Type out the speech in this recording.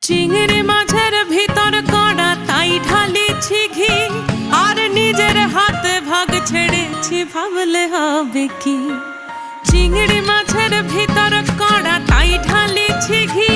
চিংড়ি মাছের ভিতর কড়া তাই ঢালিছি ঘি, আর নিজের হাতে ভাগ ছেড়েছি ভাবলে হবে কি। চিংড়ি মাছের ভিতর কড়া তাই ঢালিছি ঘি,